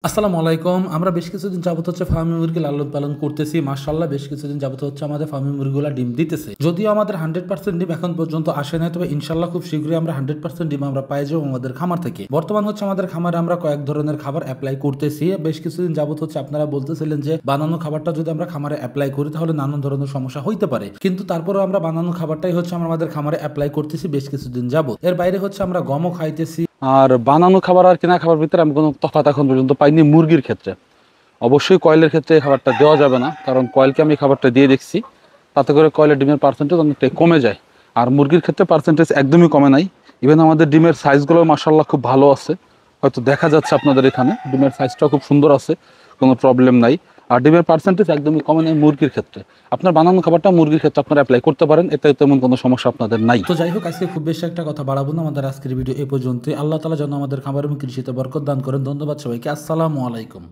আসসালামু আলাইকুম। আমরা বেশ কিছুদিন যাবত হচ্ছে ফার্মি মুরগি লালন পালন করতেছি। মাশাআল্লাহ বেশ কিছুদিন যাবত হচ্ছে আমাদের ফার্মি মুরগিগুলা ডিম দিতেছে। যদিও আমাদের 100% ডিম এখন পর্যন্ত আসে নাই, তবে ইনশাআল্লাহ খুব শীঘ্রই আমরা 100% ডিম আমরা পাই যাবো আমাদের খামার থেকে। বর্তমান হচ্ছে আমাদের খামারে আমরা কয়েক ধরনের খাবার এপ্লাই করতেছি। বেশ কিছুদিন যাবত হচ্ছে আপনারা বলতেছিলেন যে বানানো খাবারটা যদি আমরা খামারে এপ্লাই করি তাহলে নানান ধরনের সমস্যা হইতে পারে। কিন্তু তারপরেও আমরা বানানো খাবারটাই হচ্ছে আমরা আমাদের খামারে এপ্লাই করতেছি বেশ কিছুদিন যাবত। এর বাইরে হচ্ছে আমরা গমও খাইতেছি। আর বানানো খাবার আর কেনা খাবার ভিতরে আমি কোনো তফাৎ এখন পর্যন্ত পাইনি। মুরগির ক্ষেত্রে অবশ্যই কয়েলের ক্ষেত্রে এই খাবারটা দেওয়া যাবে না, কারণ কয়েলকে আমি খাবারটা দিয়ে দেখছি, তাতে করে কয়েলের ডিমের পার্সেন্টেজ অনেকটাই কমে যায়। আর মুরগির ক্ষেত্রে পার্সেন্টেজ একদমই কমে নাই। ইভেন আমাদের ডিমের সাইজগুলো মাশাআল্লাহ খুব ভালো আছে, হয়তো দেখা যাচ্ছে আপনাদের এখানে ডিমের সাইজটাও খুব সুন্দর আছে, কোনো প্রবলেম নাই। আর ডিমের পার্সেন্টেজ একদমই কমে নাই মুরগির ক্ষেত্রে। আপনার বানানো খাবারটা মুরগির ক্ষেত্রে আপনারা অ্যাপ্লাই করতে পারেন, এতে তেমন কোনো সমস্যা আপনাদের নাই। তো যাই হোক, আজকে খুব বেশি একটা কথা বাড়াবো না, আমাদের আজকের ভিডিও এ পর্যন্তই। আল্লাহ তাআলা যেন আমাদের খাবার এবং কৃষিতে বরকত দান করেন। ধন্যবাদ সবাইকে। আসসালামু আলাইকুম।